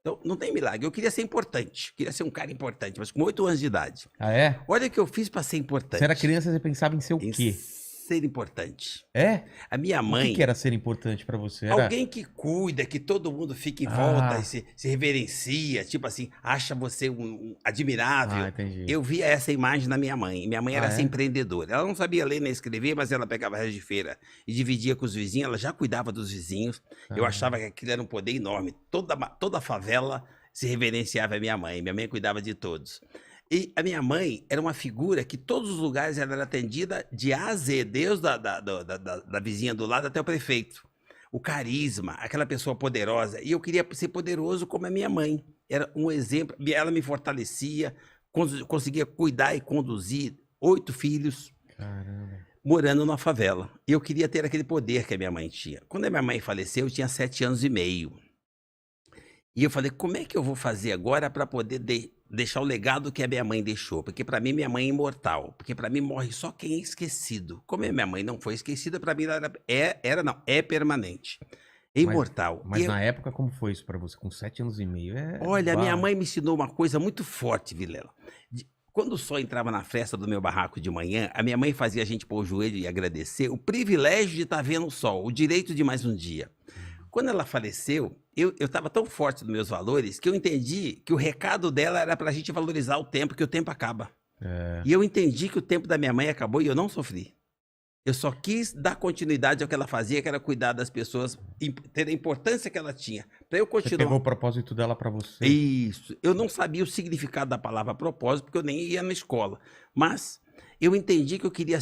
Então, não tem milagre. Eu queria ser importante, queria ser um cara importante, mas com 8 anos de idade. Ah, é? Olha o que eu fiz para ser Você era importante. criança, você pensava em ser o Em quê? ser importante. É? A minha O que mãe, era ser importante pra você? Era... alguém que cuida, que todo mundo fica em volta e Ah, se reverencia, tipo assim, acha você admirável. entendi. Eu via essa imagem na minha mãe. Minha mãe era Ah, essa é? empreendedora. Ela não sabia ler nem escrever, mas ela pegava resto de feira e dividia com os vizinhos. Ela já cuidava dos vizinhos. Eu achava Ah, que aquilo era um poder enorme. Toda a favela se reverenciava a minha mãe. Minha mãe cuidava de todos. E a minha mãe era uma figura que todos os lugares ela era atendida de A a Z, desde da vizinha do lado até o prefeito. O carisma, aquela pessoa poderosa. E eu queria ser poderoso como a minha mãe. Era um exemplo. Ela me fortalecia, conseguia cuidar e conduzir 8 filhos caramba. morando numa favela. E eu queria ter aquele poder que a minha mãe tinha. Quando a minha mãe faleceu, eu tinha 7 anos e meio. E eu falei, como é que eu vou fazer agora para poder deixar o legado que a minha mãe deixou? Porque para mim, minha mãe é imortal. Porque para mim morre só quem é esquecido. Como a minha mãe não foi esquecida, para mim ela é permanente. É Mas, imortal. mas na época, como foi isso pra você? Com 7 anos e meio? Olha, a minha mãe me ensinou uma coisa muito forte, Vilela. Quando o sol entrava na festa do meu barraco de manhã, a minha mãe fazia a gente pôr o joelho e agradecer o privilégio de estar vendo o sol, o direito de mais um dia. Quando ela faleceu, eu estava tão forte nos meus valores que eu entendi que o recado dela era para a gente valorizar o tempo, que o tempo acaba. É, E eu entendi que o tempo da minha mãe acabou e eu não sofri. Eu só quis dar continuidade ao que ela fazia, que era cuidar das pessoas, ter a importância que ela tinha, para eu você continuar. pegou o propósito dela pra você. Isso. Eu não sabia o significado da palavra propósito, porque eu nem ia na escola. Mas eu entendi que eu queria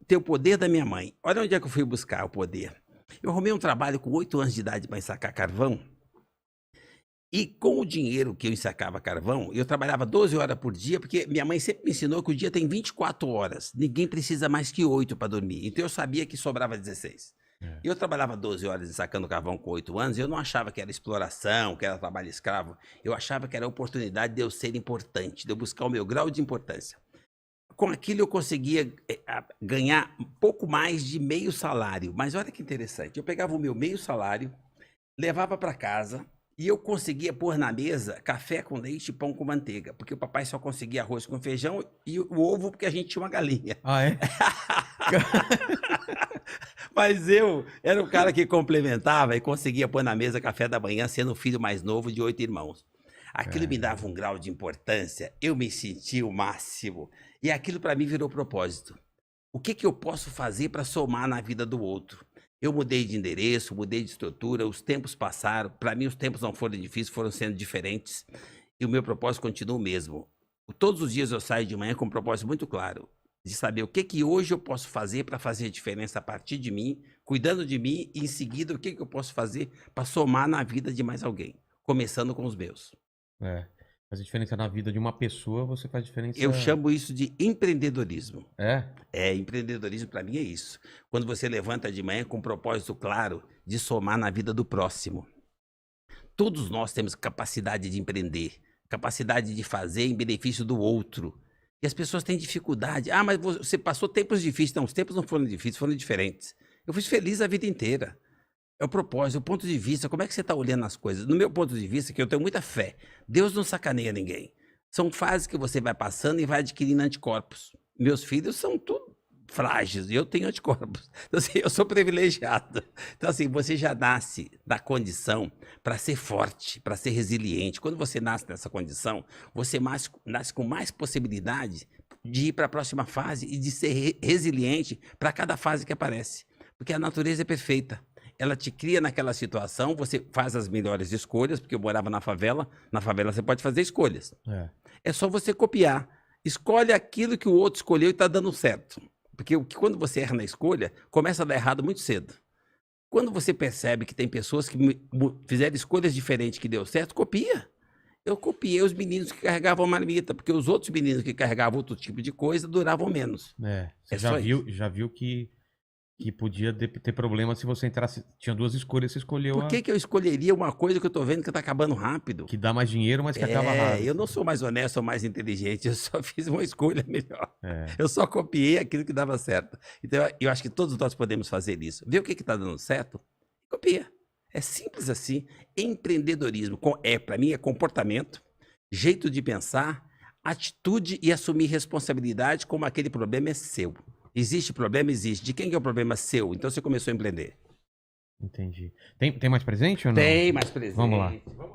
ter o poder da minha mãe. Olha onde é que eu fui buscar o poder. Eu arrumei um trabalho com 8 anos de idade para ensacar carvão. E com o dinheiro que eu ensacava carvão, eu trabalhava 12 horas por dia, porque minha mãe sempre me ensinou que o dia tem 24 horas. Ninguém precisa mais que 8 para dormir. Então eu sabia que sobrava 16. É. Eu trabalhava 12 horas ensacando carvão com 8 anos, e eu não achava que era exploração, que era trabalho escravo. Eu achava que era a oportunidade de eu ser importante, de eu buscar o meu grau de importância. Com aquilo eu conseguia ganhar um pouco mais de meio salário. Mas olha que interessante, eu pegava o meu meio salário, levava para casa e eu conseguia pôr na mesa café com leite e pão com manteiga, porque o papai só conseguia arroz com feijão e o ovo porque a gente tinha uma galinha. Ah, é? Mas eu era o cara que complementava e conseguia pôr na mesa café da manhã, sendo o filho mais novo de 8 irmãos. Aquilo me dava um grau de importância, eu me sentia o máximo. E aquilo para mim virou propósito. O que que eu posso fazer para somar na vida do outro? Eu mudei de endereço, mudei de estrutura, os tempos passaram. Para mim, os tempos não foram difíceis, foram sendo diferentes. E o meu propósito continua o mesmo. Todos os dias eu saio de manhã com um propósito muito claro, de saber o que que hoje eu posso fazer para fazer diferença a partir de mim, cuidando de mim, e em seguida o que que eu posso fazer para somar na vida de mais alguém, começando com os meus. É. Fazer diferença na vida de uma pessoa, você faz diferença. Eu chamo isso de empreendedorismo. É? Empreendedorismo para mim é isso. Quando você levanta de manhã com um propósito claro de somar na vida do próximo. Todos nós temos capacidade de empreender, capacidade de fazer em benefício do outro. E as pessoas têm dificuldade. Ah, mas você passou tempos difíceis. Não, os tempos não foram difíceis, foram diferentes. Eu fui feliz a vida inteira. É o propósito, o ponto de vista, como é que você está olhando as coisas? No meu ponto de vista, que eu tenho muita fé, Deus não sacaneia ninguém. São fases que você vai passando e vai adquirindo anticorpos. Meus filhos são tudo frágeis e eu tenho anticorpos. Então, assim, eu sou privilegiado. Então, assim, você já nasce na condição para ser forte, para ser resiliente. Quando você nasce nessa condição, você nasce com mais possibilidade de ir para a próxima fase e de ser resiliente para cada fase que aparece. Porque a natureza é perfeita. Ela te cria naquela situação, você faz as melhores escolhas, porque eu morava na favela você pode fazer escolhas. É só você copiar. Escolhe aquilo que o outro escolheu e está dando certo. Porque quando você erra na escolha, começa a dar errado muito cedo. Quando você percebe que tem pessoas que fizeram escolhas diferentes que deu certo, copia. Eu copiei os meninos que carregavam marmita, porque os outros meninos que carregavam outro tipo de coisa duravam menos. Você já viu que podia ter problema se você entrasse. Tinha duas escolhas, você escolheu Por que eu escolheria uma coisa que eu tô vendo que tá acabando rápido? que dá mais dinheiro, mas que acaba rápido. Eu não sou mais honesto ou mais inteligente, eu só fiz uma escolha melhor. É. Eu só copiei aquilo que dava certo. Então, eu acho que todos nós podemos fazer isso. Ver o que está dando certo, copia. É simples assim. Empreendedorismo para mim, é comportamento, jeito de pensar, atitude e assumir responsabilidade como aquele problema é seu. Existe problema? Existe. De quem que é o problema seu? Então você começou a empreender. Entendi. Tem mais presente ou não? Tem mais presente. Vamos lá. Vamos